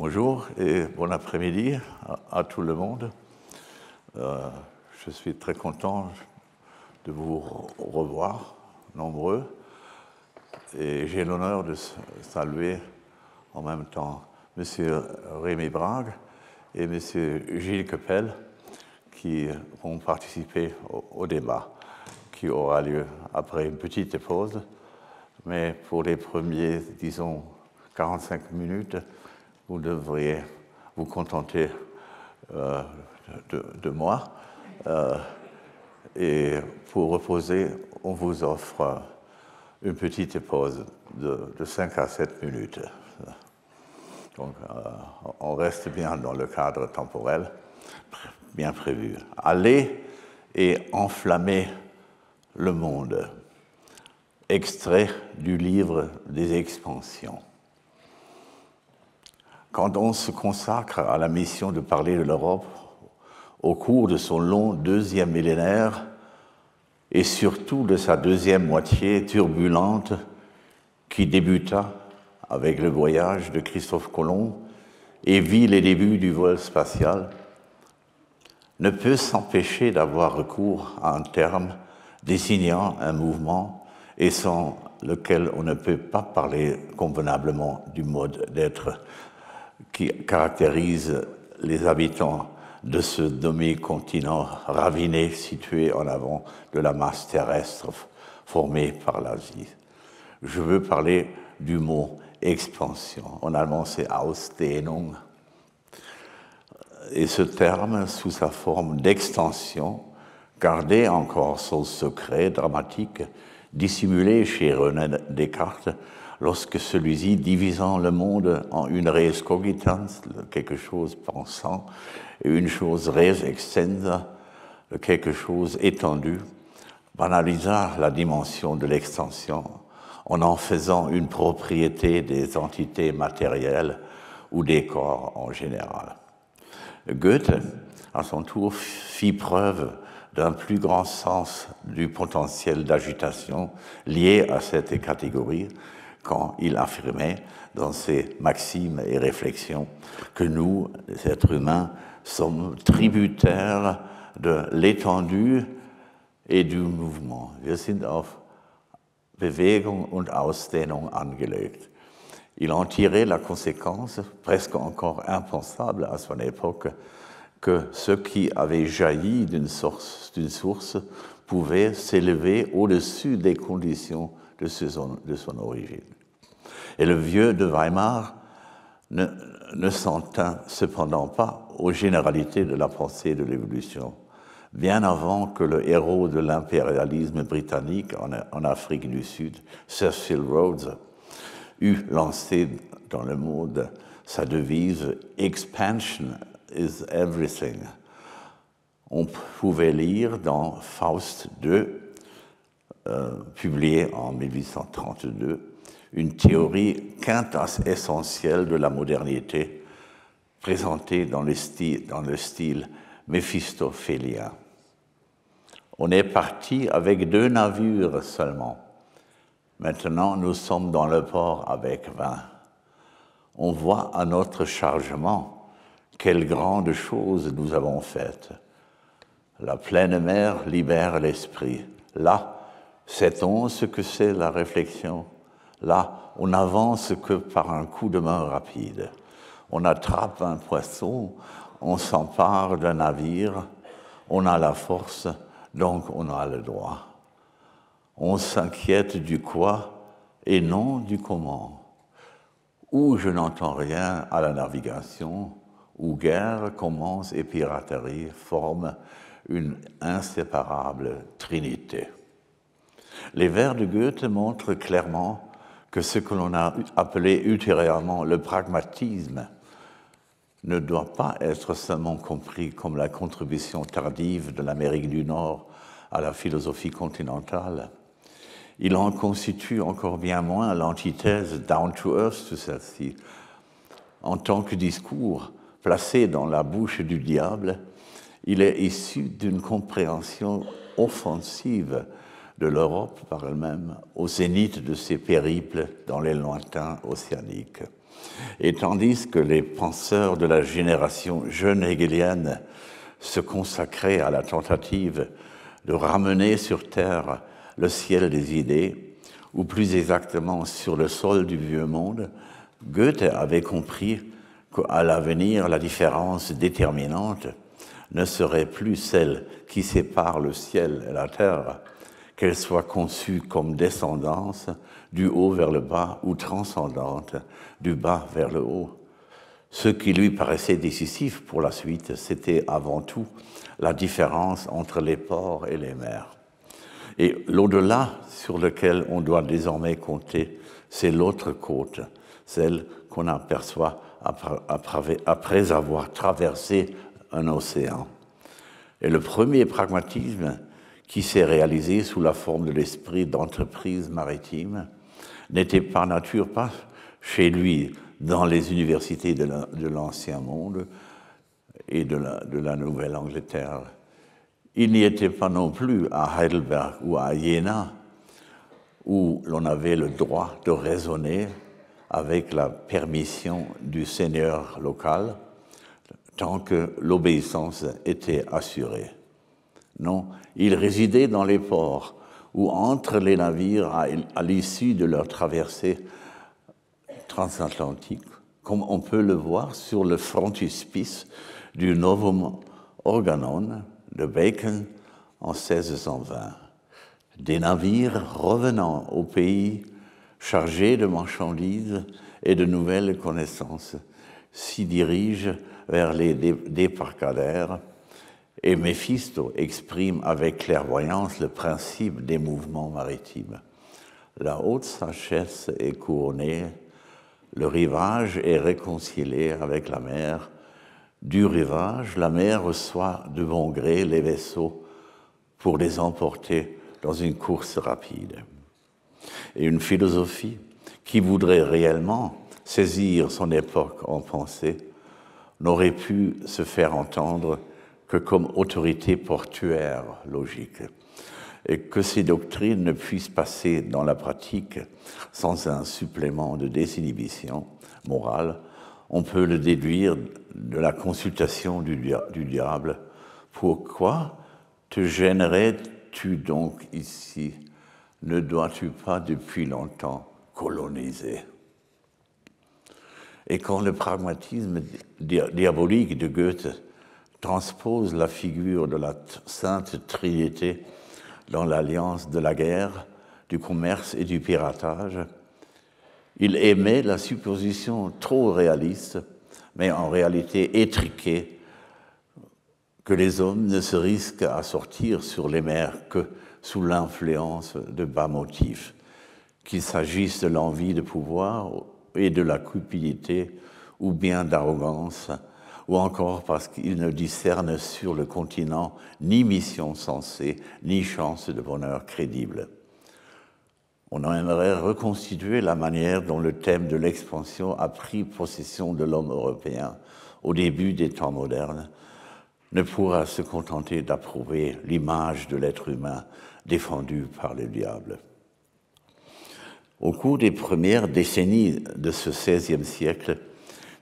Bonjour et bon après-midi à tout le monde. Je suis très content de vous revoir, nombreux, et j'ai l'honneur de saluer en même temps M. Rémi Brague et M. Gilles Kepel qui vont participer au débat qui aura lieu après une petite pause. Mais pour les premiers, disons, 45 minutes, vous devriez vous contenter de moi. Et pour reposer, on vous offre une petite pause de 5 à 7 minutes. Donc, on reste bien dans le cadre temporel, bien prévu. Aller et enflammer le monde. Extrait du livre des expansions. Quand on se consacre à la mission de parler de l'Europe au cours de son long deuxième millénaire et surtout de sa deuxième moitié turbulente qui débuta avec le voyage de Christophe Colomb et vit les débuts du vol spatial, ne peut s'empêcher d'avoir recours à un terme désignant un mouvement et sans lequel on ne peut pas parler convenablement du mode d'être qui caractérise les habitants de ce demi-continent raviné situé en avant de la masse terrestre formée par l'Asie. Je veux parler du mot expansion. En allemand, c'est Ausdehnung. Et ce terme, sous sa forme d'extension, gardait encore son secret dramatique, dissimulé chez René Descartes, lorsque celui-ci, divisant le monde en une res cogitans, quelque chose pensant, et une chose res extensa, quelque chose étendu, banalisa la dimension de l'extension en faisant une propriété des entités matérielles ou des corps en général. Goethe, à son tour, fit preuve d'un plus grand sens du potentiel d'agitation lié à cette catégorie quand il affirmait dans ses maximes et réflexions que nous, les êtres humains, sommes tributaires de l'étendue et du mouvement. Wir sind auf Bewegung und Ausdehnung angelegt. Il en tirait la conséquence, presque encore impensable à son époque, que ce qui avait jailli d'une source pouvait s'élever au-dessus des conditions de son origine. Et le vieux de Weimar ne s'en tint cependant pas aux généralités de la pensée de l'évolution, bien avant que le héros de l'impérialisme britannique en Afrique du Sud, Cecil Rhodes, eut lancé dans le monde sa devise « Expansion is everything ». On pouvait lire dans Faust II, publié en 1832, une théorie quintessentielle de la modernité, présentée dans le style méphistophélien. On est parti avec 2 navires seulement. Maintenant, nous sommes dans le port avec 20. On voit à notre chargement quelles grandes choses nous avons faites. La pleine mer libère l'esprit. Là, sait-on ce que c'est la réflexion? Là, on n'avance que par un coup de main rapide. On attrape un poisson, on s'empare d'un navire, on a la force, donc on a le droit. On s'inquiète du quoi et non du comment. Où je n'entends rien à la navigation, où guerre commence et piraterie forment une inséparable trinité. Les vers de Goethe montrent clairement que ce que l'on a appelé ultérieurement le pragmatisme ne doit pas être seulement compris comme la contribution tardive de l'Amérique du Nord à la philosophie continentale. Il en constitue encore bien moins l'antithèse down to earth de celle-ci. En tant que discours placé dans la bouche du diable, il est issu d'une compréhension offensive de l'Europe par elle-même au zénith de ses périples dans les lointains océaniques. Et tandis que les penseurs de la génération jeune hegelienne se consacraient à la tentative de ramener sur Terre le ciel des idées, ou plus exactement sur le sol du vieux monde, Goethe avait compris qu'à l'avenir, la différence déterminante ne serait plus celle qui sépare le ciel et la terre, qu'elle soit conçue comme descendance du haut vers le bas ou transcendante du bas vers le haut. Ce qui lui paraissait décisif pour la suite, c'était avant tout la différence entre les ports et les mers. Et l'au-delà sur lequel on doit désormais compter, c'est l'autre côte, celle qu'on aperçoit après avoir traversé un océan. Et le premier pragmatisme qui s'est réalisé sous la forme de l'esprit d'entreprise maritime n'était par nature pas chez lui dans les universités de l'Ancien Monde et de la Nouvelle-Angleterre. Il n'y était pas non plus à Heidelberg ou à Jena, où l'on avait le droit de raisonner avec la permission du seigneur local, tant que l'obéissance était assurée. Non, il résidait dans les ports, où entre les navires, à l'issue de leur traversée transatlantique, comme on peut le voir sur le frontispice du Novum Organon de Bacon en 1620. Des navires revenant au pays chargés de marchandises et de nouvelles connaissances s'y dirigent vers les débarcadères, et Méphisto exprime avec clairvoyance le principe des mouvements maritimes. La haute sagesse est couronnée, le rivage est réconcilié avec la mer. Du rivage, la mer reçoit de bon gré les vaisseaux pour les emporter dans une course rapide. Et une philosophie qui voudrait réellement saisir son époque en pensée n'aurait pu se faire entendre que comme autorité portuaire logique, et que ces doctrines ne puissent passer dans la pratique sans un supplément de désinhibition morale. On peut le déduire de la consultation du diable. Pourquoi te gênerais-tu donc ici? Ne dois-tu pas depuis longtemps coloniser? Et quand le pragmatisme diabolique de Goethe transpose la figure de la Sainte Trinité dans l'alliance de la guerre, du commerce et du piratage, il émet la supposition trop réaliste, mais en réalité étriquée, que les hommes ne se risquent à sortir sur les mers que sous l'influence de bas motifs, qu'il s'agisse de l'envie de pouvoir et de la cupidité, ou bien d'arrogance, ou encore parce qu'ils ne discernent sur le continent ni mission sensée, ni chance de bonheur crédible. On aimerait reconstituer la manière dont le thème de l'expansion a pris possession de l'homme européen au début des temps modernes, ne pourra se contenter d'approuver l'image de l'être humain défendue par le diable. Au cours des premières décennies de ce XVIe siècle,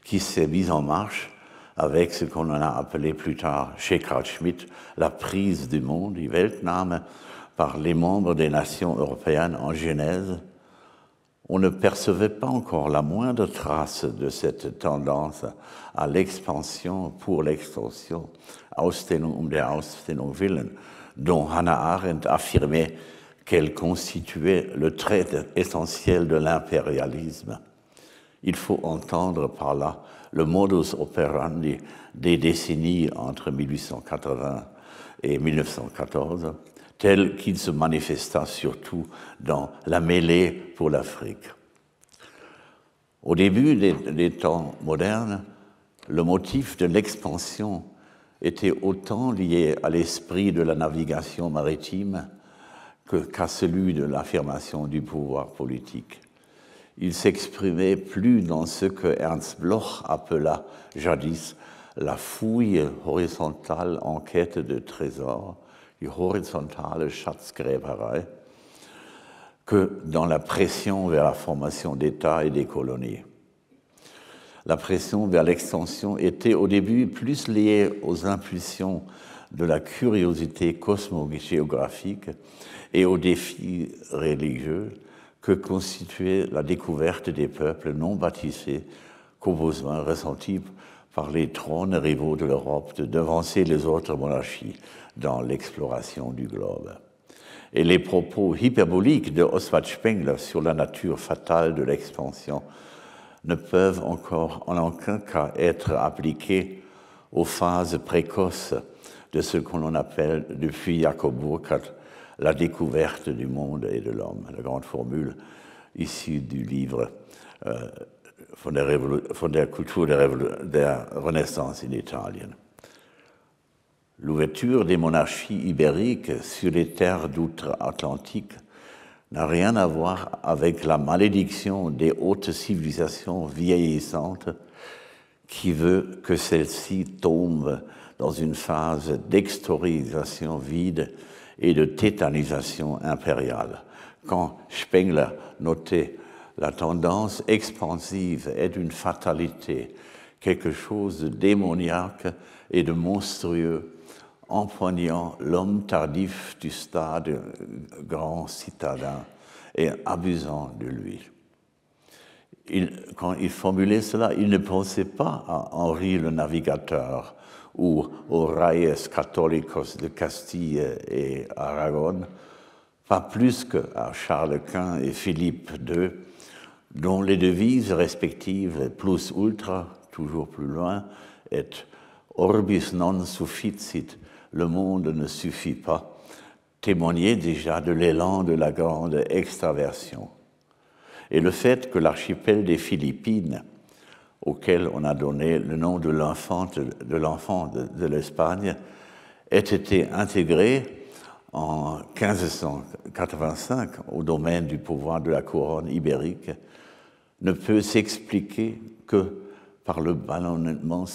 qui s'est mis en marche avec ce qu'on a appelé plus tard chez Carl Schmitt la prise du monde, die Weltnahme, par les membres des nations européennes en Genèse, on ne percevait pas encore la moindre trace de cette tendance à l'expansion pour l'extension, Ausdehnung der Ausdehnung willen, dont Hannah Arendt affirmait qu'elle constituait le trait essentiel de l'impérialisme. Il faut entendre par là le modus operandi des décennies entre 1880 et 1914, tel qu'il se manifesta surtout dans la mêlée pour l'Afrique. Au début des temps modernes, le motif de l'expansion était autant lié à l'esprit de la navigation maritime qu'à celui de l'affirmation du pouvoir politique. Il s'exprimait plus dans ce que Ernst Bloch appela jadis la fouille horizontale en quête de trésors, die horizontale Schatzgräberei, que dans la pression vers la formation d'États et des colonies. La pression vers l'extension était au début plus liée aux impulsions de la curiosité cosmogéographique et aux défis religieux que constituait la découverte des peuples non baptisés qu'au besoin ressenti par les trônes rivaux de l'Europe de devancer les autres monarchies dans l'exploration du globe. Et les propos hyperboliques de Oswald Spengler sur la nature fatale de l'expansion ne peuvent encore en aucun cas être appliqués aux phases précoces de ce qu'on appelle depuis Jacob Burckhardt la découverte du monde et de l'homme, la grande formule issue du livre von der Kultur der Renaissance in Italien. L'ouverture des monarchies ibériques sur les terres d'outre-Atlantique n'a rien à voir avec la malédiction des hautes civilisations vieillissantes qui veut que celles-ci tombent dans une phase d'extorisation vide et de tétanisation impériale. Quand Spengler notait la tendance expansive est une fatalité, quelque chose de démoniaque et de monstrueux, empoignant l'homme tardif du stade grand citadin et abusant de lui. Quand il formulait cela, il ne pensait pas à Henri le Navigateur ou aux Reyes Católicos de Castille et Aragon, pas plus qu'à Charles Quint et Philippe II, dont les devises respectives plus ultra, toujours plus loin, et orbis non sufficit, le monde ne suffit pas, témoignaient déjà de l'élan de la grande extraversion. Et le fait que l'archipel des Philippines, auquel on a donné le nom de l'enfant de l'Espagne, ait été intégré en 1585 au domaine du pouvoir de la couronne ibérique, ne peut s'expliquer par le ballonnement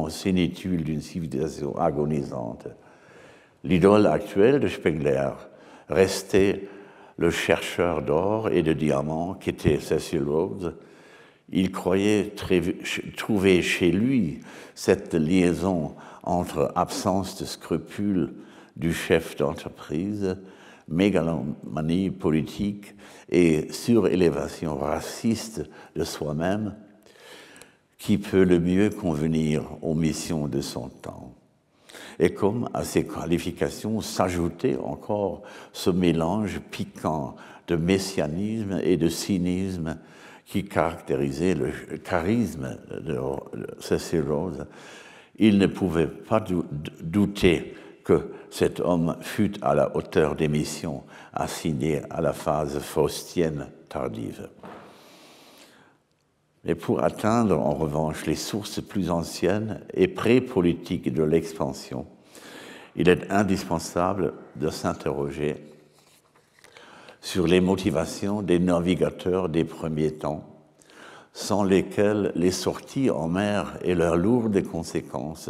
sénitule d'une civilisation agonisante. L'idole actuelle de Spengler restait le chercheur d'or et de diamants qu'était Cecil Rhodes. Il croyait trouver chez lui cette liaison entre absence de scrupules du chef d'entreprise, mégalomanie politique et surélévation raciste de soi-même qui peut le mieux convenir aux missions de son temps. Et comme à ces qualifications s'ajoutait encore ce mélange piquant de messianisme et de cynisme qui caractérisait le charisme de Cecil Rhodes, il ne pouvait pas douter que cet homme fût à la hauteur des missions assignées à la phase faustienne tardive. Mais pour atteindre en revanche les sources plus anciennes et pré-politiques de l'expansion, il est indispensable de s'interroger sur les motivations des navigateurs des premiers temps, sans lesquels les sorties en mer et leurs lourdes conséquences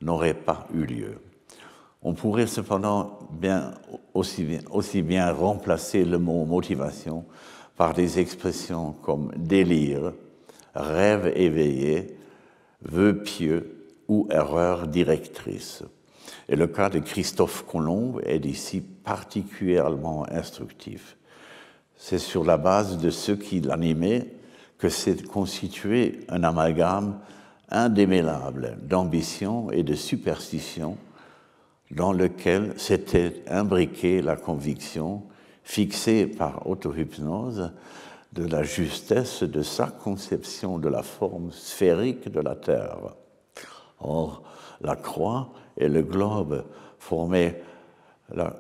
n'auraient pas eu lieu. On pourrait cependant aussi bien remplacer le mot motivation par des expressions comme délire, rêve éveillé, vœu pieux ou erreur directrice. Et le cas de Christophe Colomb est ici particulièrement instructif. C'est sur la base de ce qui l'animait que s'est constitué un amalgame indémêlable d'ambition et de superstition dans lequel s'était imbriquée la conviction, fixée par auto-hypnose, de la justesse de sa conception de la forme sphérique de la Terre. Or, la croix et le globe formaient la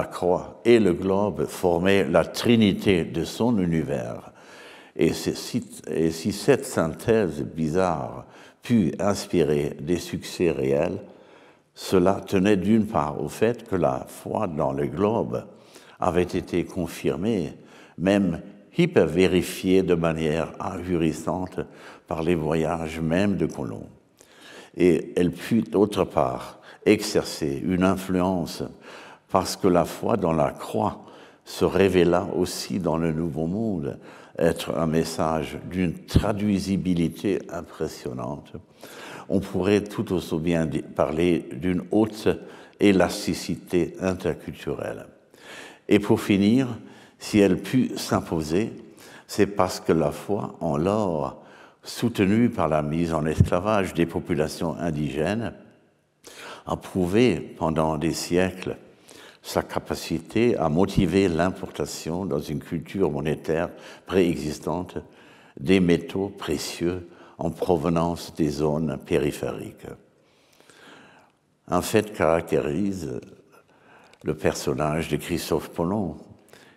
croix et le globe formaient la trinité de son univers. Et si cette synthèse bizarre put inspirer des succès réels, cela tenait d'une part au fait que la foi dans le globe avait été confirmée, même hyper-vérifiée de manière ahurissante par les voyages même de Colomb. Et elle put d'autre part exercer une influence parce que la foi dans la croix se révéla aussi dans le Nouveau Monde être un message d'une traduisibilité impressionnante, on pourrait tout aussi bien parler d'une haute élasticité interculturelle. Et pour finir, si elle put s'imposer, c'est parce que la foi en l'or, soutenue par la mise en esclavage des populations indigènes, a prouvé pendant des siècles sa capacité à motiver l'importation dans une culture monétaire préexistante des métaux précieux en provenance des zones périphériques. Un fait caractérise le personnage de Christophe Colomb.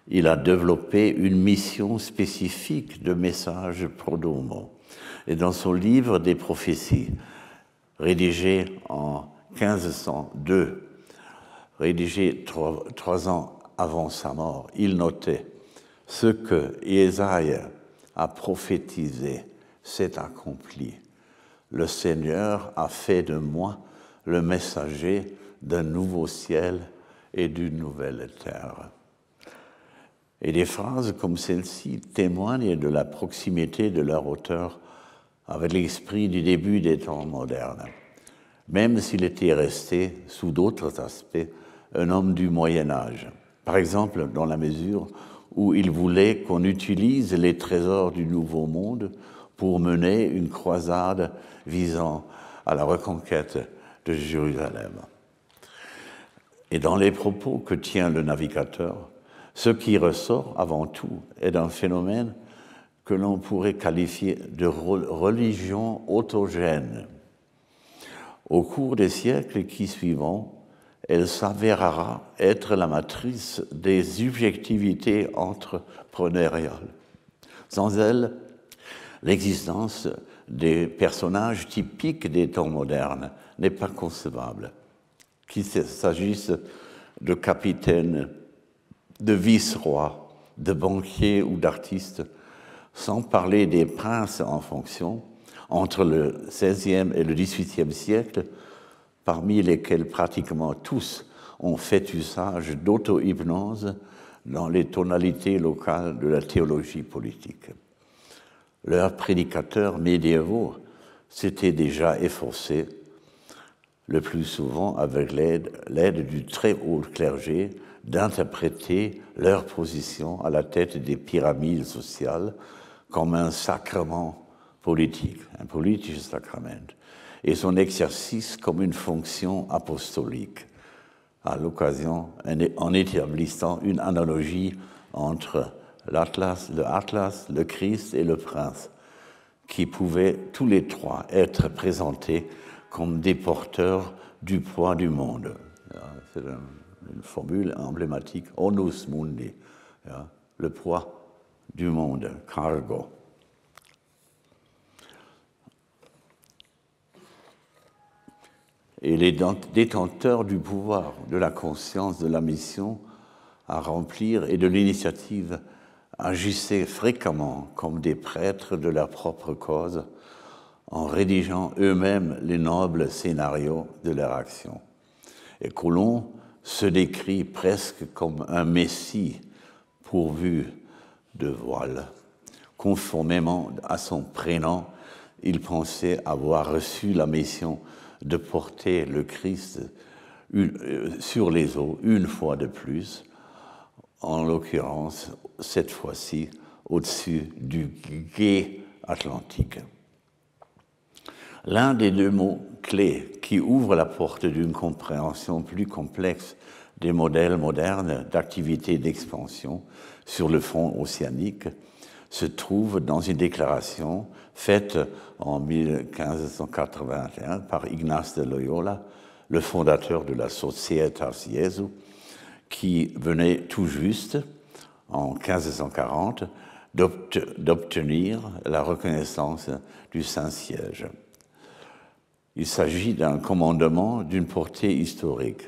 Il a développé une mission spécifique de message pro-domo. Et dans son livre des prophéties, rédigé en 1502, rédigé trois ans avant sa mort, il notait « Ce que Ésaïe a prophétisé s'est accompli. Le Seigneur a fait de moi le messager d'un nouveau ciel et d'une nouvelle terre. » Et des phrases comme celle-ci témoignent de la proximité de leur auteur avec l'esprit du début des temps modernes, même s'il était resté, sous d'autres aspects, un homme du Moyen-Âge. Par exemple, dans la mesure où il voulait qu'on utilise les trésors du Nouveau Monde pour mener une croisade visant à la reconquête de Jérusalem. Et dans les propos que tient le navigateur, ce qui ressort avant tout est d'un phénomène que l'on pourrait qualifier de religion autogène. Au cours des siècles qui suivront, elle s'avérera être la matrice des subjectivités entrepreneuriales. Sans elle, l'existence des personnages typiques des temps modernes n'est pas concevable. Qu'il s'agisse de capitaines, de vice-rois, de banquiers ou d'artistes, sans parler des princes en fonction, entre le XVIe et le XVIIIe siècle, parmi lesquels pratiquement tous ont fait usage d'auto-hypnose dans les tonalités locales de la théologie politique. Leurs prédicateurs médiévaux s'étaient déjà efforcés, le plus souvent avec l'aide du très haut clergé, d'interpréter leur position à la tête des pyramides sociales comme un sacrement politique, un politisches Sakrament, et son exercice comme une fonction apostolique, à l'occasion en établissant une analogie entre l'Atlas, le Christ et le Prince, qui pouvaient tous les trois être présentés comme des porteurs du poids du monde. C'est une formule emblématique, onus mundi, le poids du monde, cargo. Et les détenteurs du pouvoir, de la conscience, de la mission à remplir et de l'initiative agissaient fréquemment comme des prêtres de leur propre cause en rédigeant eux-mêmes les nobles scénarios de leur action. Et Colomb se décrit presque comme un messie pourvu de voile. Conformément à son prénom, il pensait avoir reçu la mission de porter le Christ sur les eaux une fois de plus, en l'occurrence, cette fois-ci, au-dessus du gué atlantique. L'un des deux mots clés qui ouvre la porte d'une compréhension plus complexe des modèles modernes d'activité d'expansion sur le front océanique se trouve dans une déclaration faite en 1581 par Ignace de Loyola, le fondateur de la Societas Jesu, qui venait tout juste, en 1540, d'obtenir la reconnaissance du Saint-Siège. Il s'agit d'un commandement d'une portée historique,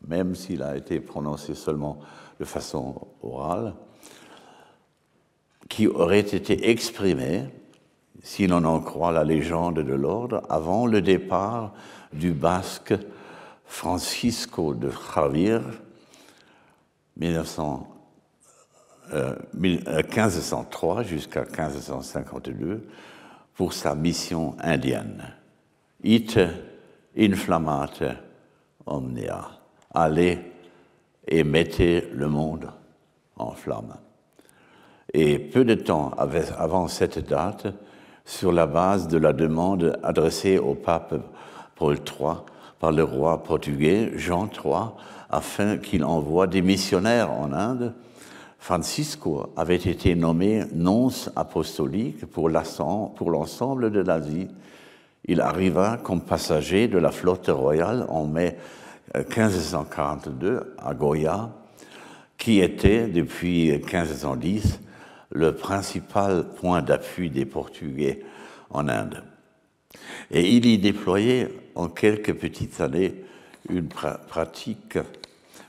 même s'il a été prononcé seulement de façon orale, qui aurait été exprimé, si l'on en croit la légende de l'ordre, avant le départ du basque Francisco de Javier, 1503 jusqu'à 1552 pour sa mission indienne. Ite inflammate omnia. Allez et mettez le monde en flamme. Et peu de temps avant cette date, sur la base de la demande adressée au pape Paul III par le roi portugais Jean III, afin qu'il envoie des missionnaires en Inde, Francisco avait été nommé nonce apostolique pour l'ensemble de l'Asie. Il arriva comme passager de la flotte royale en mai 1542 à Goya, qui était, depuis 1510, le principal point d'appui des Portugais en Inde. Et il y déployait en quelques petites années une pratique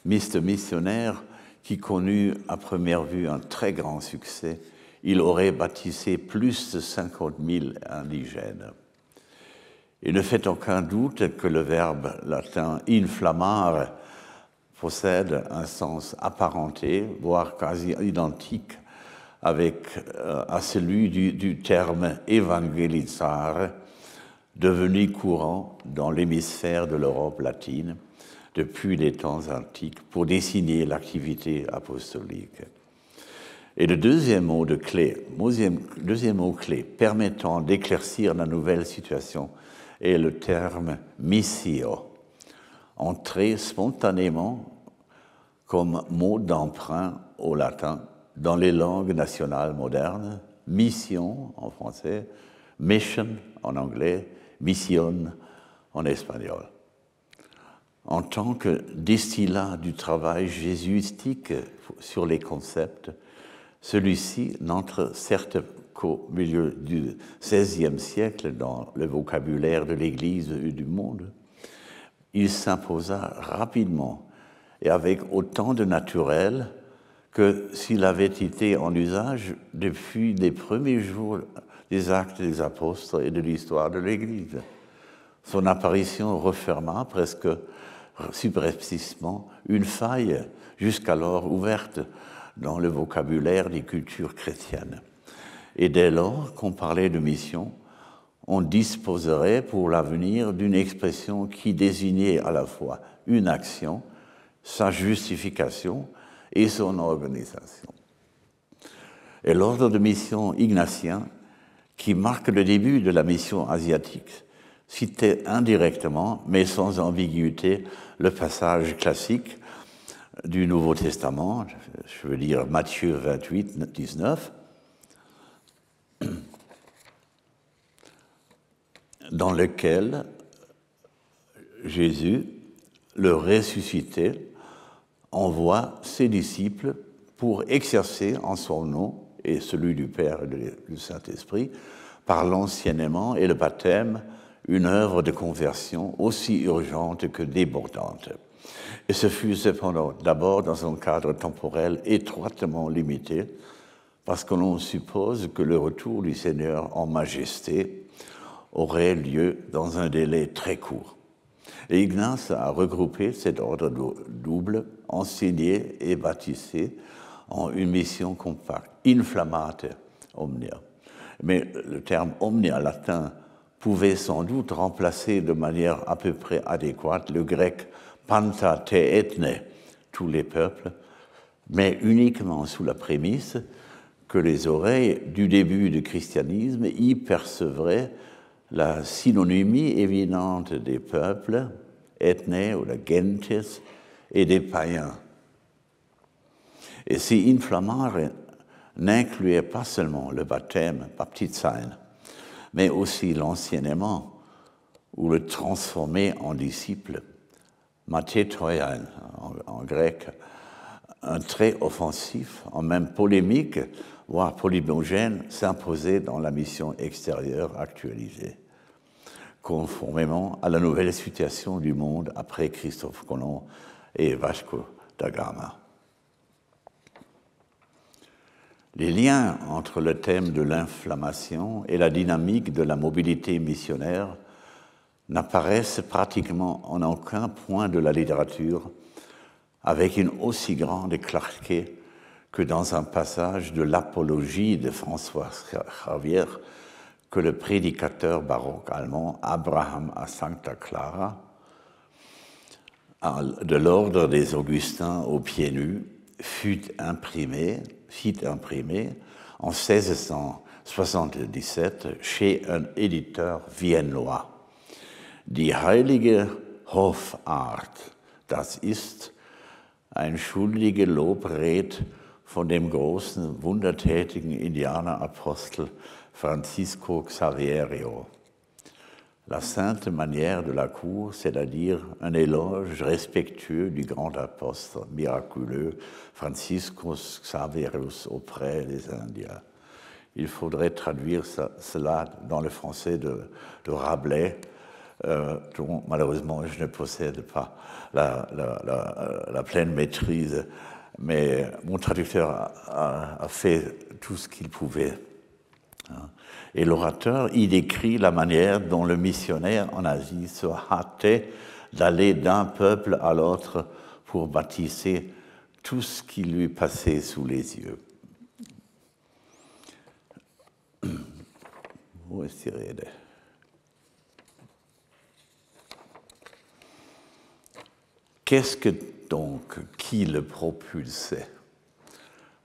missionnaire qui connut à première vue un très grand succès. Il aurait baptisé plus de 50 000 indigènes. Il ne fait aucun doute que le verbe latin « inflammare » possède un sens apparenté, voire quasi identique à celui du terme « évangélisare », devenu courant dans l'hémisphère de l'Europe latine depuis les temps antiques pour désigner l'activité apostolique. Et le deuxième mot clé permettant d'éclaircir la nouvelle situation est le terme « missio », entré spontanément comme mot d'emprunt au latin dans les langues nationales modernes, mission en français, mission en anglais, mission en espagnol. En tant que distillat du travail jésuitique sur les concepts, celui-ci n'entre certes qu'au milieu du XVIe siècle dans le vocabulaire de l'Église et du monde. Il s'imposa rapidement et avec autant de naturel que s'il avait été en usage depuis les premiers jours des Actes des Apôtres et de l'histoire de l'Église. Son apparition referma presque subrepticement une faille jusqu'alors ouverte dans le vocabulaire des cultures chrétiennes. Et dès lors qu'on parlait de mission, on disposerait pour l'avenir d'une expression qui désignait à la fois une action, sa justification et son organisation. Et l'ordre de mission ignatien, qui marque le début de la mission asiatique, citait indirectement, mais sans ambiguïté, le passage classique du Nouveau Testament, je veux dire Matthieu 28, 19, dans lequel Jésus, le ressuscité, envoie ses disciples pour exercer en son nom et celui du Père et du Saint-Esprit, par l'enseignement et le baptême, une œuvre de conversion aussi urgente que débordante. Et ce fut cependant d'abord dans un cadre temporel étroitement limité, parce que l'on suppose que le retour du Seigneur en majesté aurait lieu dans un délai très court. Et Ignace a regroupé cet ordre double, enseigné et baptisé en une mission compacte, inflammate omnia. Mais le terme omnia latin pouvait sans doute remplacer de manière à peu près adéquate le grec panta te ethne, tous les peuples, mais uniquement sous la prémisse que les oreilles du début du christianisme y percevraient la synonymie évidente des peuples, ethne ou la gentes, et des païens. Et si inflammare n'incluait pas seulement le baptême, baptizein, mais aussi l'enseignement ou le transformer en disciple, mathetoian en grec, un trait offensif, en même polémique, voire polymogène, s'imposait dans la mission extérieure actualisée, conformément à la nouvelle situation du monde après Christophe Colomb et Vasco da Gama. Les liens entre le thème de l'inflammation et la dynamique de la mobilité missionnaire n'apparaissent pratiquement en aucun point de la littérature avec une aussi grande clarté que dans un passage de l'Apologie de François Xavier que le prédicateur baroque allemand Abraham à Santa Clara, de l'ordre des Augustins aux pieds nus, fut imprimé en 1677 chez un éditeur viennois. Die heilige Hoffart, das ist ein schuldige Lobred von dem großen, wundertätigen Indianerapostel Francisco Xaverio. La sainte manière de la cour, c'est-à-dire un éloge respectueux du grand apostle miraculeux Francisco Xaverius auprès des Indiens. Il faudrait traduire cela dans le français de Rabelais, dont malheureusement je ne possède pas la pleine maîtrise, mais mon traducteur a fait tout ce qu'il pouvait. Et l'orateur y décrit la manière dont le missionnaire en Asie se hâtait d'aller d'un peuple à l'autre pour baptiser tout ce qui lui passait sous les yeux. Wo ist die Rede? Qu'est-ce que donc qui le propulsait?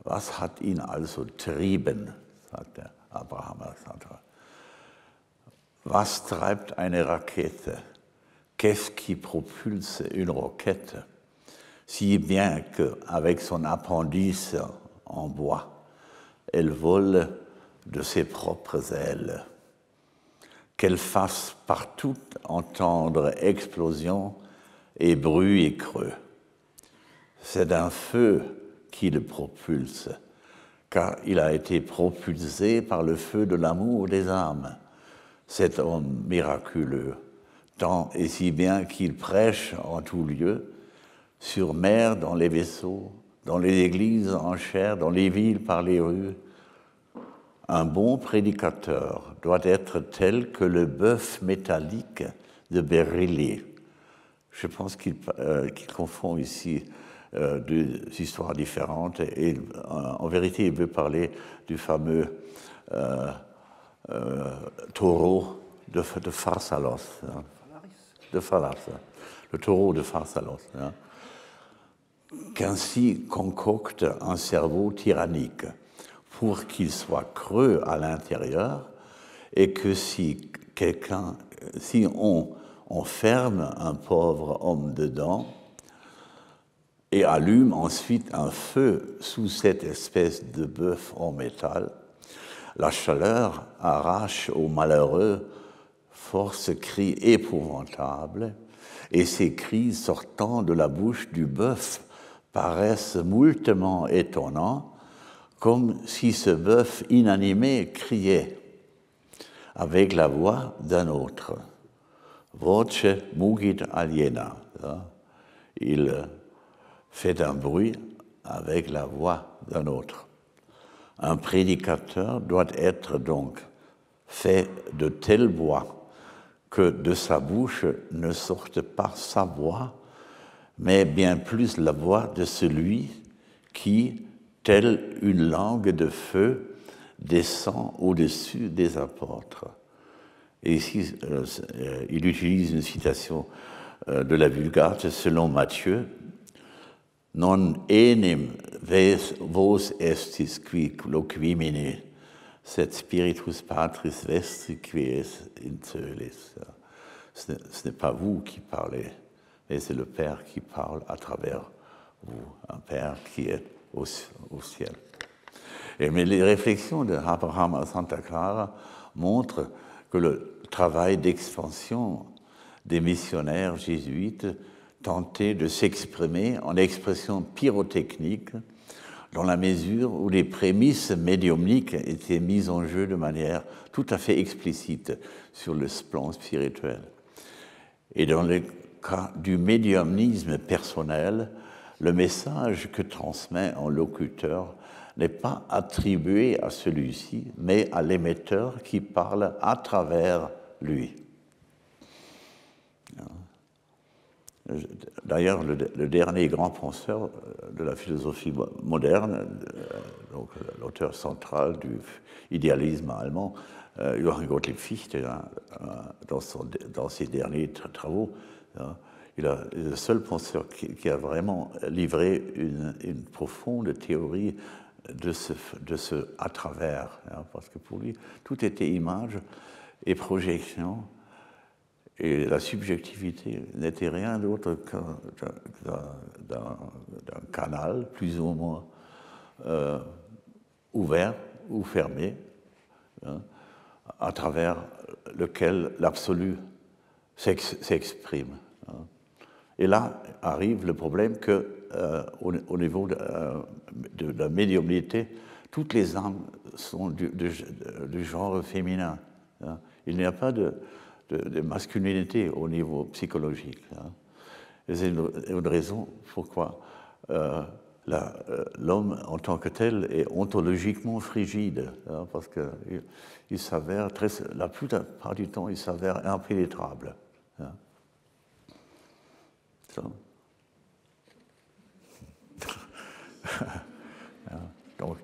Was hat ihn also trieben, sagt Abraham Alexandra. Was treibt eine Rakete? Qu'est-ce qui propulse une roquette? Si bien qu'avec son appendice en bois, elle vole de ses propres ailes. Qu'elle fasse partout entendre explosion et bruit creux. C'est un feu qui le propulse, car il a été propulsé par le feu de l'amour des âmes, cet homme miraculeux, tant et si bien qu'il prêche en tout lieu, sur mer, dans les vaisseaux, dans les églises en chair, dans les villes, par les rues. Un bon prédicateur doit être tel que le bœuf métallique de Beryllie. Je pense qu'il confond ici deux histoires différentes et en vérité il veut parler du fameux taureau de Pharsalos, hein, de Phalas, le taureau de Pharsalos, hein, qu'ainsi concocte un cerveau tyrannique pour qu'il soit creux à l'intérieur et que si on enferme un pauvre homme dedans et allume ensuite un feu sous cette espèce de bœuf en métal, la chaleur arrache au malheureux force cris épouvantables, et ces cris sortant de la bouche du bœuf paraissent moultement étonnants, comme si ce bœuf inanimé criait avec la voix d'un autre. Voce mugit aliena. Il fait un bruit avec la voix d'un autre. Un prédicateur doit être donc fait de telle voix que de sa bouche ne sorte pas sa voix, mais bien plus la voix de celui qui, telle une langue de feu, descend au-dessus des apôtres. Et ici, il utilise une citation de la Vulgate selon Matthieu. Non enim vos estis qui loquimine, sed spiritus patris vestri qui est in coelis. Ce n'est pas vous qui parlez, mais c'est le Père qui parle à travers vous, un Père qui est au ciel. Mais les réflexions de Abraham à Santa Clara montrent que le travail d'expansion des missionnaires jésuites tentait de s'exprimer en expression pyrotechnique dans la mesure où les prémices médiumniques étaient mises en jeu de manière tout à fait explicite sur le plan spirituel. Et dans le cas du médiumnisme personnel, le message que transmet un locuteur n'est pas attribué à celui-ci, mais à l'émetteur qui parle à travers lui. D'ailleurs, le dernier grand penseur de la philosophie moderne, donc l'auteur central du idéalisme allemand, Johann Gottlieb Fichte, hein, dans ses derniers travaux, hein, il est le seul penseur qui a vraiment livré une profonde théorie de ce à travers, hein, parce que pour lui, tout était image et projection. Et la subjectivité n'était rien d'autre d'un canal plus ou moins ouvert ou fermé, hein, à travers lequel l'absolu s'exprime. Hein. Et là arrive le problème que, au niveau de la médiumnité, toutes les âmes sont du genre féminin. Hein. Il n'y a pas de masculinité au niveau psychologique. Hein. Et c'est une raison pourquoi l'homme en tant que tel est ontologiquement frigide, hein, parce qu'il s'avère, la plupart du temps, il s'avère impénétrable. Hein. Donc,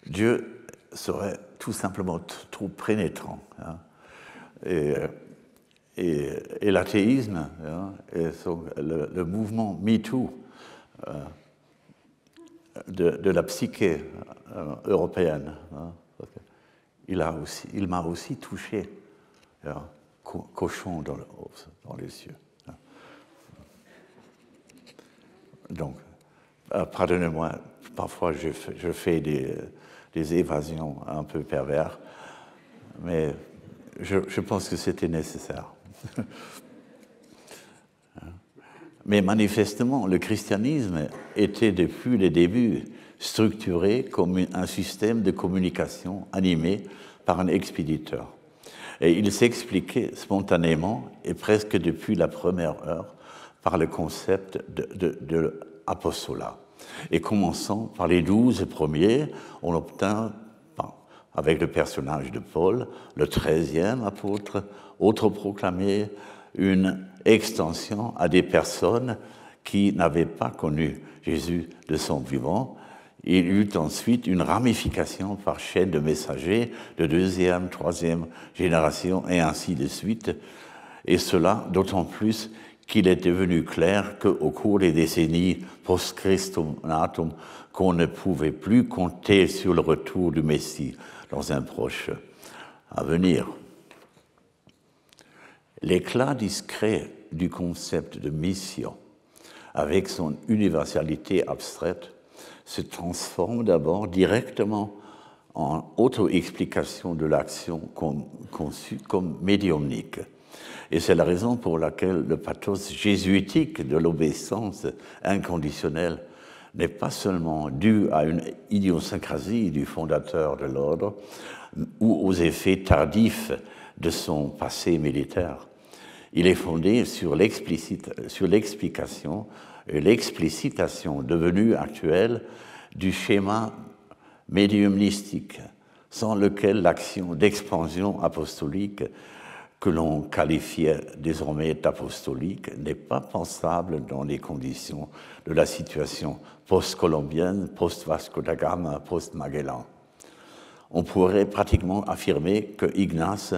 Dieu serait tout simplement trop pénétrant. Hein. Et l'athéisme, hein, et le mouvement MeToo de la psyché européenne, hein, il m'a aussi touché, hein, cochon dans les cieux. Hein. Donc, pardonnez-moi, parfois je fais des évasions un peu perverses, mais je pense que c'était nécessaire. Mais manifestement, le christianisme était depuis le début structuré comme un système de communication animé par un expéditeur. Et il s'expliquait spontanément et presque depuis la première heure par le concept de l'apostolat. Et commençant par les 12 premiers, on obtint, avec le personnage de Paul, le 13e apôtre, autoproclamé, une extension à des personnes qui n'avaient pas connu Jésus de son vivant. Il y eut ensuite une ramification par chaîne de messagers de 2e, 3e génération et ainsi de suite. Et cela d'autant plus qu'il est devenu clair qu'au cours des décennies post-Christonatum, qu'on ne pouvait plus compter sur le retour du Messie dans un proche avenir. L'éclat discret du concept de mission, avec son universalité abstraite, se transforme d'abord directement en auto-explication de l'action conçue comme médiumnique. Et c'est la raison pour laquelle le pathos jésuitique de l'obéissance inconditionnelle n'est pas seulement dû à une idiosyncrasie du fondateur de l'ordre ou aux effets tardifs de son passé militaire. Il est fondé sur l'explication et l'explicitation devenue actuelle du schéma médiumnistique, sans lequel l'action d'expansion apostolique que l'on qualifiait désormais d'apostolique n'est pas pensable dans les conditions de la situation post-colombienne, post-Vasco da Gama, post-Magellan. On pourrait pratiquement affirmer que Ignace,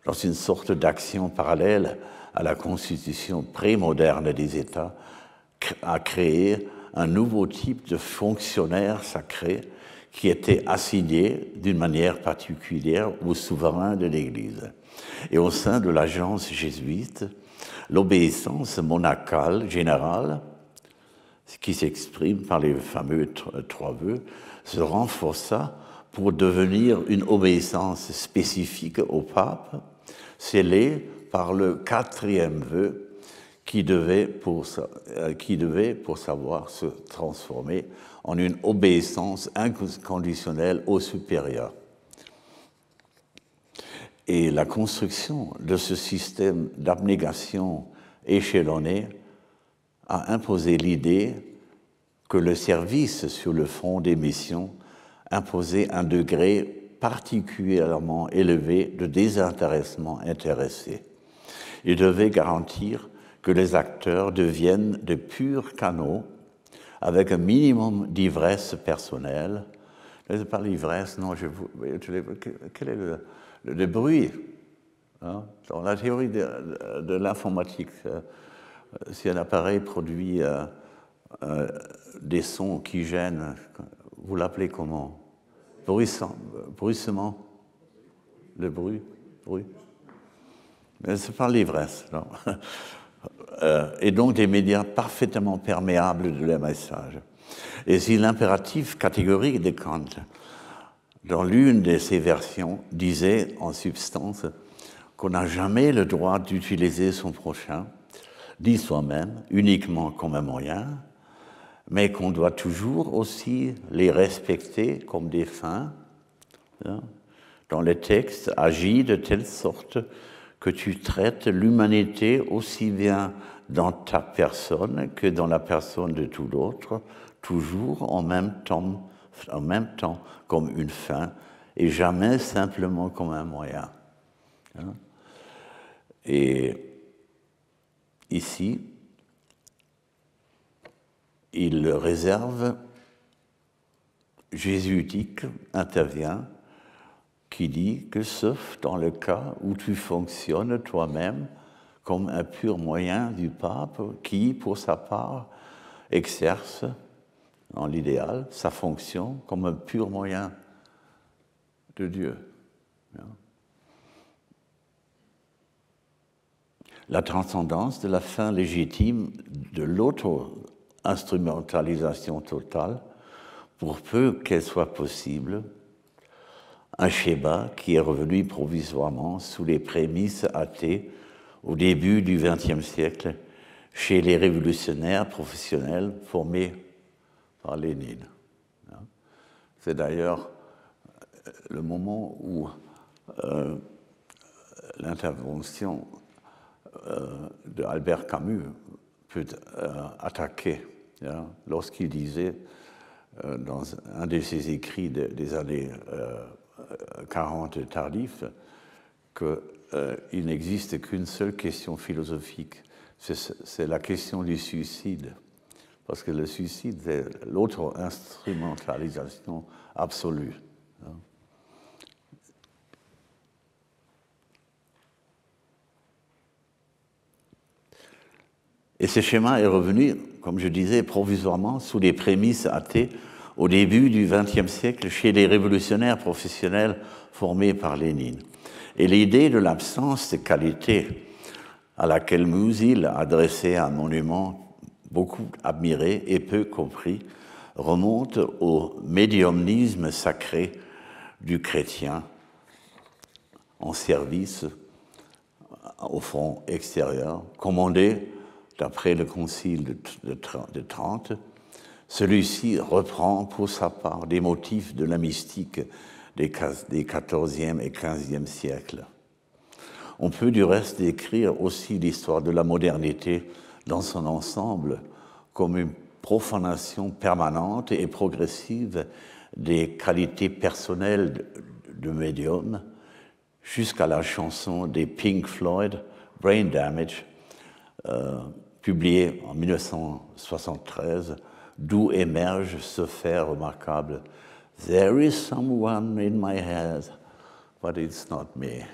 dans une sorte d'action parallèle à la constitution prémoderne des États, a créé un nouveau type de fonctionnaire sacré qui était assigné d'une manière particulière aux souverains de l'Église. Et au sein de l'agence jésuite, l'obéissance monacale générale, qui s'exprime par les fameux 3 vœux, se renforça pour devenir une obéissance spécifique au pape, scellée par le 4e vœu qui devait, pour savoir se transformer en une obéissance inconditionnelle au supérieur. Et la construction de ce système d'abnégation échelonné a imposé l'idée que le service sur le front des missions imposait un degré particulièrement élevé de désintéressement intéressé. Il devait garantir que les acteurs deviennent de purs canaux avec un minimum d'ivresse personnelle. Je pas l'ivresse, non, quel est le bruit hein? Dans la théorie de l'informatique, si un appareil produit des sons qui gênent, vous l'appelez comment? Bruissement. Le bruit. Mais ce n'est pas l'ivresse, non. Et donc des médias parfaitement perméables de leur message. Et si l'impératif catégorique de Kant, dans l'une de ses versions, disait en substance qu'on n'a jamais le droit d'utiliser son prochain, dit soi-même, uniquement comme un moyen, mais qu'on doit toujours aussi les respecter comme des fins, hein, dans le texte agit de telle sorte que tu traites l'humanité aussi bien dans ta personne que dans la personne de tout l'autre, toujours en même temps comme une fin et jamais simplement comme un moyen. Hein? Et ici, il réserve, jésuitique intervient, qui dit que sauf dans le cas où tu fonctionnes toi-même comme un pur moyen du pape qui, pour sa part, exerce, en l'idéal, sa fonction comme un pur moyen de Dieu. La transcendance de la fin légitime de l'auto-instrumentalisation totale, pour peu qu'elle soit possible, un schéma qui est revenu provisoirement sous les prémices athées au début du XXe siècle chez les révolutionnaires professionnels formés par Lénine. C'est d'ailleurs le moment où l'intervention de Albert Camus peut attaquer, hein, lorsqu'il disait dans un de ses écrits des années 40 tardifs qu'il n'existe qu'une seule question philosophique, c'est la question du suicide. Parce que le suicide, c'est l'auto-instrumentalisation absolue. Et ce schéma est revenu, comme je disais, provisoirement, sous les prémices athées, au début du XXe siècle, chez les révolutionnaires professionnels formés par Lénine. Et l'idée de l'absence de qualité à laquelle Musil a adressé un monument beaucoup admiré et peu compris, remonte au médiumnisme sacré du chrétien en service au front extérieur, commandé d'après le concile de Trente. Celui-ci reprend pour sa part des motifs de la mystique des XIVe et XVe siècles. On peut du reste décrire aussi l'histoire de la modernité dans son ensemble comme une profanation permanente et progressive des qualités personnelles de médium, jusqu'à la chanson des Pink Floyd, Brain Damage, publiée en 1973, d'où émerge ce fait remarquable « There is someone in my head, but it's not me ».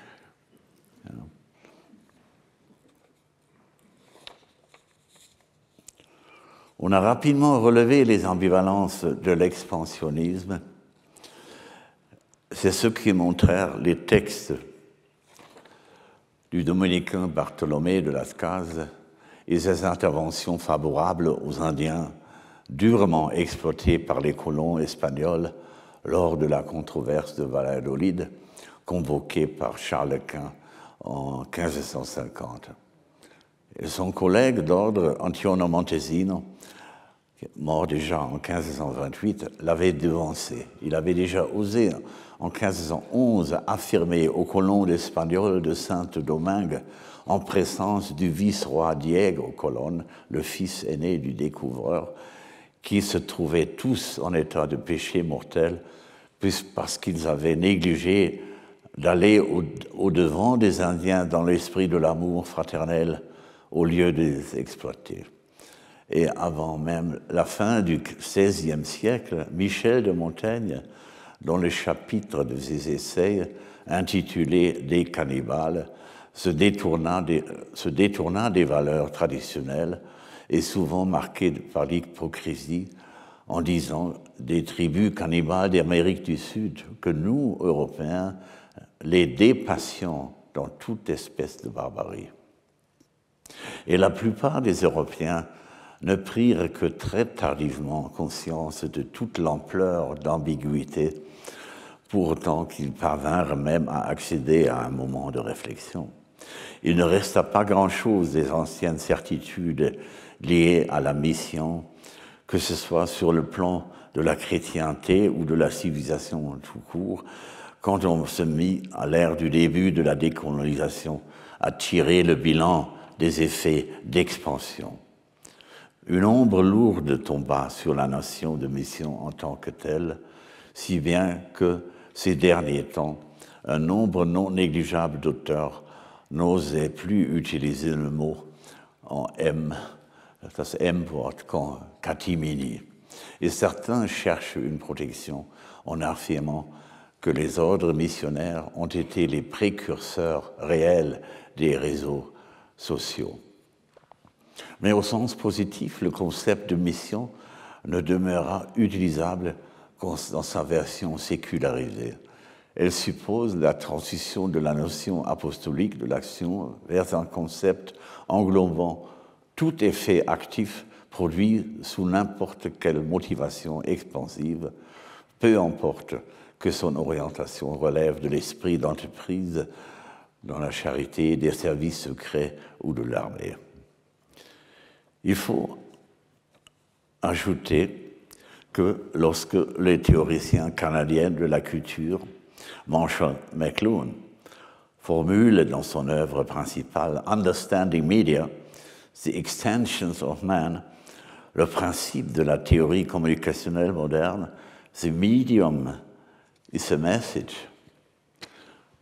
On a rapidement relevé les ambivalences de l'expansionnisme. C'est ce qui montrèrent les textes du dominicain Bartolomé de Las Casas et ses interventions favorables aux Indiens durement exploités par les colons espagnols lors de la controverse de Valladolid, convoquée par Charles Quint en 1550. Et son collègue d'ordre, Antonio Montesino, mort déjà en 1528, l'avait devancé. Il avait déjà osé, en 1511, affirmer aux colons espagnols de Saint-Domingue, en présence du vice-roi Diego Colón, le fils aîné du découvreur, qui se trouvaient tous en état de péché mortel, parce qu'ils avaient négligé d'aller au-devant des Indiens dans l'esprit de l'amour fraternel, au lieu de les exploiter. Et avant même la fin du XVIe siècle, Michel de Montaigne, dans le chapitre de ses essais intitulé « Des cannibales », se détourna des valeurs traditionnelles et souvent marqué par l'hypocrisie en disant des tribus cannibales d'Amérique du Sud que nous, Européens, les dépassions dans toute espèce de barbarie. Et la plupart des Européens ne prirent que très tardivement conscience de toute l'ampleur d'ambiguïté, pour autant qu'ils parvinrent même à accéder à un moment de réflexion. Il ne resta pas grand-chose des anciennes certitudes liées à la mission, que ce soit sur le plan de la chrétienté ou de la civilisation tout court, quand on se mit à l'ère du début de la décolonisation à tirer le bilan des effets d'expansion. Une ombre lourde tomba sur la notion de mission en tant que telle, si bien que ces derniers temps, un nombre non négligeable d'auteurs n'osait plus utiliser le mot en M, das M-Wort, catimini. Et certains cherchent une protection en affirmant que les ordres missionnaires ont été les précurseurs réels des réseaux sociaux. Mais au sens positif, le concept de mission ne demeura utilisable qu'en dans sa version sécularisée. Elle suppose la transition de la notion apostolique de l'action vers un concept englobant tout effet actif produit sous n'importe quelle motivation expansive, peu importe que son orientation relève de l'esprit d'entreprise dans la charité, des services secrets ou de l'armée. Il faut ajouter que lorsque les théoriciens canadiens de la culture, Marshall McLuhan, formule dans son œuvre principale Understanding Media, The Extensions of Man, le principe de la théorie communicationnelle moderne, The medium is a message.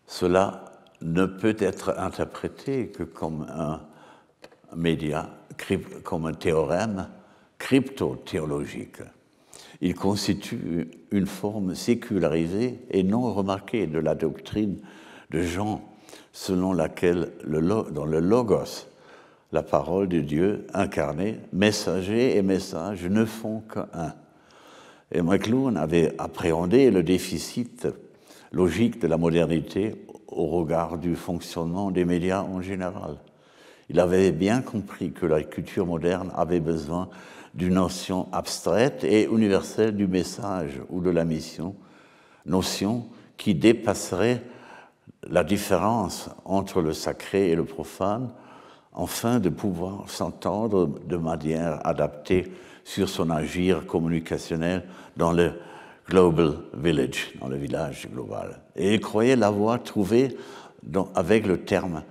Cela ne peut être interprété que comme un média, comme un théorème crypto-théologique. Il constitue une forme sécularisée et non remarquée de la doctrine de Jean, selon laquelle dans le Logos, la parole de Dieu incarnée, messager et message ne font qu'un. Et McLuhan avait appréhendé le déficit logique de la modernité au regard du fonctionnement des médias en général. Il avait bien compris que la culture moderne avait besoin d'une notion abstraite et universelle du message ou de la mission, notion qui dépasserait la différence entre le sacré et le profane, afin de pouvoir s'entendre de manière adaptée sur son agir communicationnel dans le Global Village, dans le village global. Et il croyait l'avoir trouvé avec le terme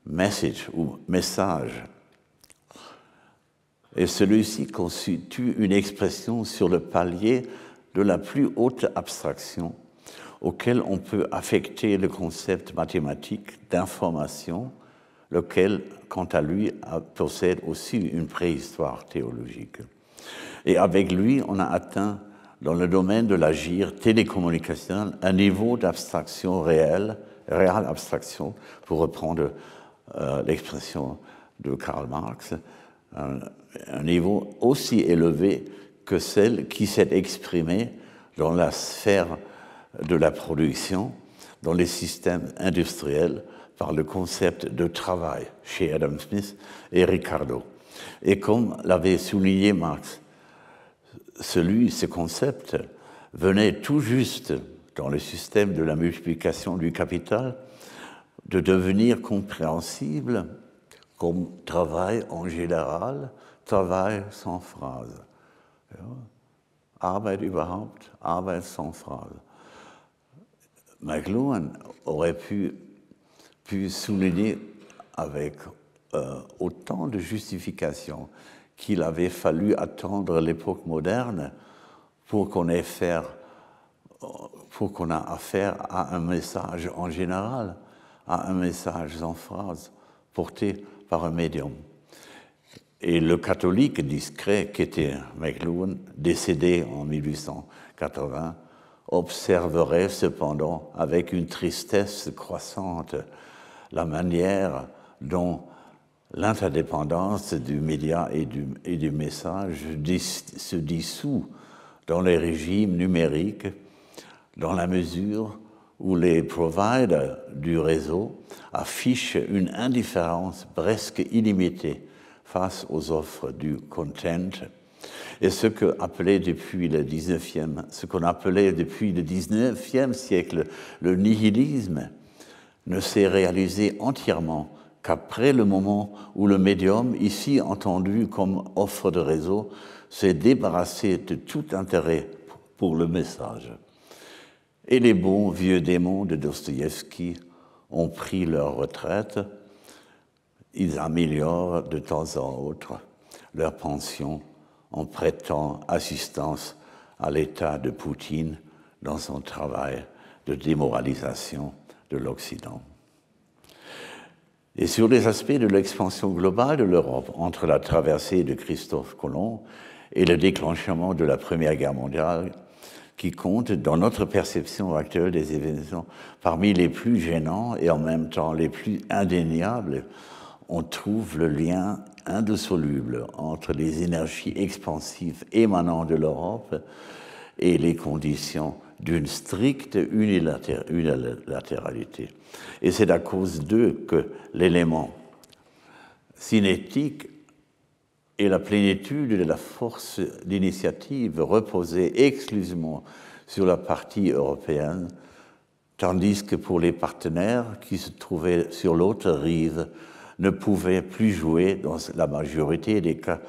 message ou message. Et celui-ci constitue une expression sur le palier de la plus haute abstraction auquel on peut affecter le concept mathématique d'information, lequel, quant à lui, possède aussi une préhistoire théologique. Et avec lui, on a atteint, dans le domaine de l'agir télécommunicationnel, un niveau d'abstraction réelle abstraction, pour reprendre l'expression de Karl Marx, un niveau aussi élevé que celle qui s'est exprimée dans la sphère de la production, dans les systèmes industriels, par le concept de travail chez Adam Smith et Ricardo. Et comme l'avait souligné Marx, ce concept venait tout juste, dans le système de la multiplication du capital, de devenir compréhensible comme travail en général, travail sans phrase. Arbeit überhaupt, Arbeit sans phrase. McLuhan aurait pu souligner avec autant de justification qu'il avait fallu attendre l'époque moderne pour qu'on ait affaire à un message en général, à un message sans phrase porté par un médium. Et le catholique discret qu'était McLuhan, décédé en 1880, observerait cependant avec une tristesse croissante la manière dont l'interdépendance du média et du message se dissout dans les régimes numériques, dans la mesure où les providers du réseau affichent une indifférence presque illimitée face aux offres du content. Et ce qu'on appelait depuis le 19e siècle le nihilisme ne s'est réalisé entièrement qu'après le moment où le médium, ici entendu comme offre de réseau, s'est débarrassé de tout intérêt pour le message. Et les bons vieux démons de Dostoïevski ont pris leur retraite. Ils améliorent de temps en autre leur pension en prêtant assistance à l'État de Poutine dans son travail de démoralisation de l'Occident. Et sur les aspects de l'expansion globale de l'Europe, entre la traversée de Christophe Colomb et le déclenchement de la Première Guerre mondiale, qui compte dans notre perception actuelle des événements parmi les plus gênants et en même temps les plus indéniables, on trouve le lien indissoluble entre les énergies expansives émanant de l'Europe et les conditions d'une stricte unilatéralité. Et c'est à cause d'eux que l'élément cinétique et la plénitude de la force d'initiative reposait exclusivement sur la partie européenne, tandis que pour les partenaires qui se trouvaient sur l'autre rive, ne pouvaient plus jouer dans la majorité des cas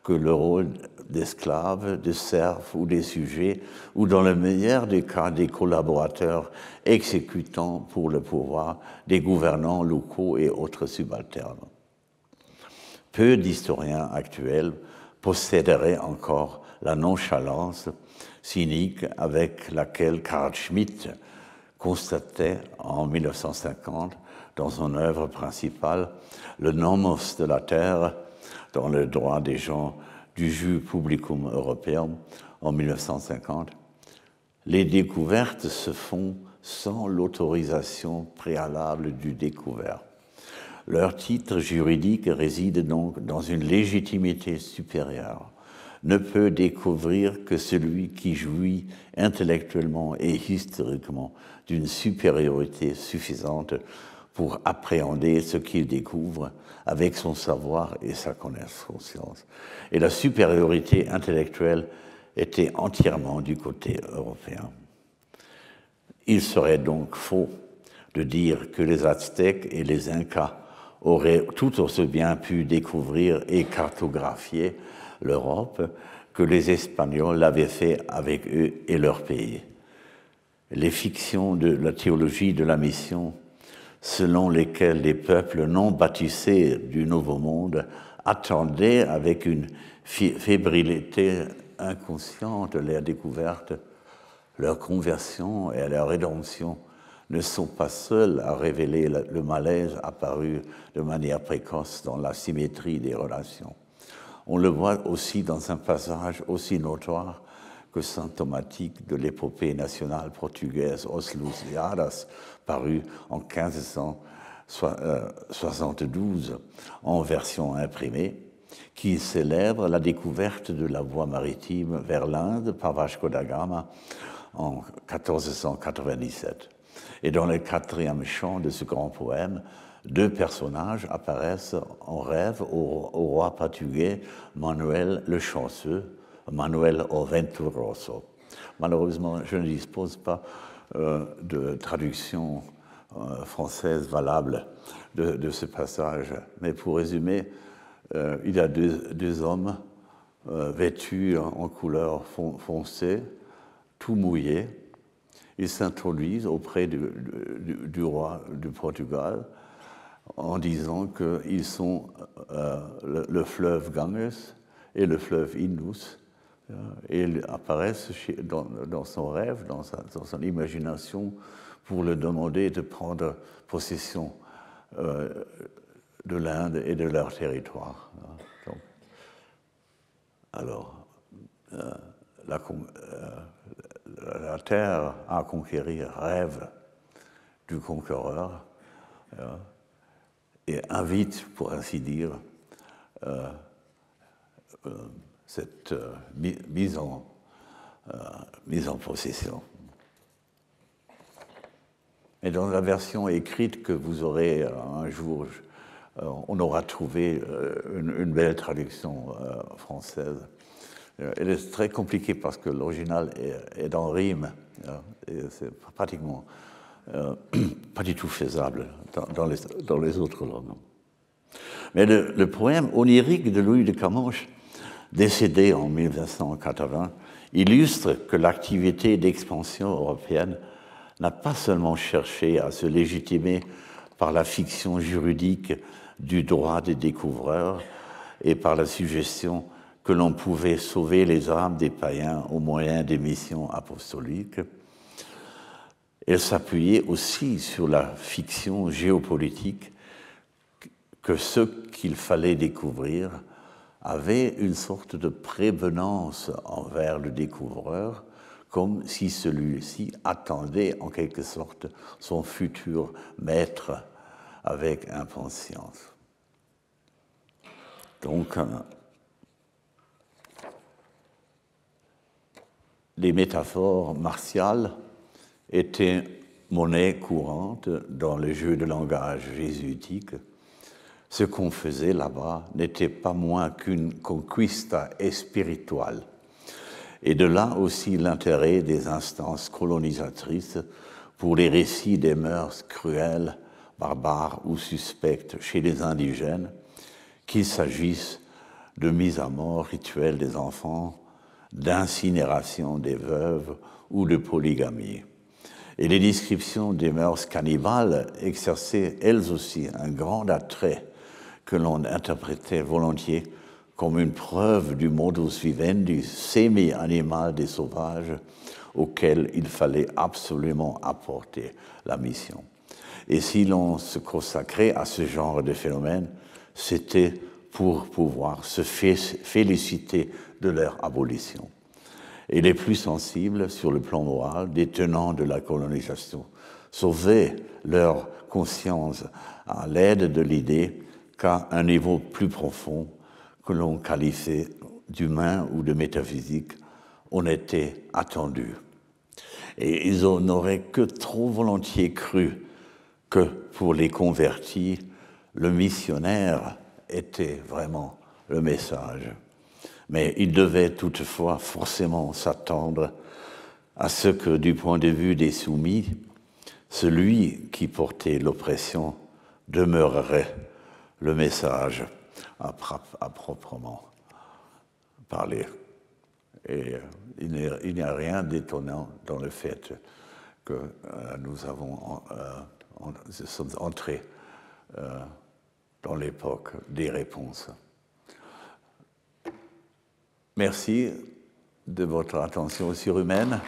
que le rôle d'esclaves, de serfs ou des sujets, ou dans le meilleur des cas des collaborateurs exécutant pour le pouvoir des gouvernants locaux et autres subalternes. Peu d'historiens actuels posséderaient encore la nonchalance cynique avec laquelle Carl Schmitt constatait en 1950 dans son œuvre principale le nomos de la terre dans le droit des gens du jus publicum européen en 1950. Les découvertes se font sans l'autorisation préalable du découvert. Leur titre juridique réside donc dans une légitimité supérieure. Ne peut découvrir que celui qui jouit intellectuellement et historiquement d'une supériorité suffisante pour appréhender ce qu'il découvre avec son savoir et sa connaissance. Et la supériorité intellectuelle était entièrement du côté européen. Il serait donc faux de dire que les Aztèques et les Incas auraient tout aussi bien pu découvrir et cartographier l'Europe que les Espagnols l'avaient fait avec eux et leur pays. Les fictions de la théologie de la mission, selon lesquelles les peuples non baptisés du Nouveau Monde attendaient avec une fébrilité inconsciente leur découverte, leur conversion et leur rédemption, ne sont pas seuls à révéler le malaise apparu de manière précoce dans la symétrie des relations. On le voit aussi dans un passage aussi notoire que symptomatique de l'épopée nationale portugaise Os Lusíadas, parue en 1572 en version imprimée, qui célèbre la découverte de la voie maritime vers l'Inde par Vasco da Gama en 1497. Et dans le quatrième chant de ce grand poème, deux personnages apparaissent en rêve au roi portugais Manuel le Chanceux, Manuel o Venturoso. Malheureusement, je ne dispose pas de traduction française valable de ce passage. Mais pour résumer, il y a deux hommes vêtus en couleur foncée, tout mouillés. Ils s'introduisent auprès du roi du Portugal en disant qu'ils sont le fleuve Ganges et le fleuve Indus. Et ils apparaissent dans son rêve, dans son imagination, pour le demander de prendre possession de l'Inde et de leur territoire. Donc, Alors, la terre à conquérir rêve du conquéreur et invite, pour ainsi dire, cette mise en possession. Et dans la version écrite que vous aurez un jour, on aura trouvé une belle traduction française. Elle est très compliquée parce que l'original est en rime, et c'est pratiquement pas du tout faisable dans les autres langues. Mais le poème onirique de Louis de Camours, décédé en 1980, illustre que l'activité d'expansion européenne n'a pas seulement cherché à se légitimer par la fiction juridique du droit des découvreurs et par la suggestion que l'on pouvait sauver les âmes des païens au moyen des missions apostoliques. Elle s'appuyait aussi sur la fiction géopolitique que ceux qu'il fallait découvrir avaient une sorte de prévenance envers le découvreur, comme si celui-ci attendait en quelque sorte son futur maître avec impatience. Donc, les métaphores martiales étaient monnaie courante dans les jeux de langage jésuitiques. Ce qu'on faisait là-bas n'était pas moins qu'une conquista espirituale. Et de là aussi l'intérêt des instances colonisatrices pour les récits des mœurs cruelles, barbares ou suspectes chez les indigènes, qu'il s'agisse de mise à mort rituelle des enfants, d'incinération des veuves ou de polygamie. Et les descriptions des mœurs cannibales exerçaient elles aussi un grand attrait que l'on interprétait volontiers comme une preuve du modus vivendi semi-animal des sauvages auquel il fallait absolument apporter la mission. Et si l'on se consacrait à ce genre de phénomène, c'était pour pouvoir se féliciter de leur abolition. Et les plus sensibles sur le plan moral, des tenants de la colonisation, sauvaient leur conscience à l'aide de l'idée qu'à un niveau plus profond, que l'on qualifiait d'humain ou de métaphysique, on était attendu. Et ils n'auraient que trop volontiers cru que pour les convertis, le missionnaire était vraiment le message. Mais ils devaient toutefois forcément s'attendre à ce que, du point de vue des soumis, celui qui portait l'oppression demeurerait le message à proprement parler. Et il n'y a rien d'étonnant dans le fait que nous sommes entrés dans l'époque des réponses. Merci de votre attention surhumaine.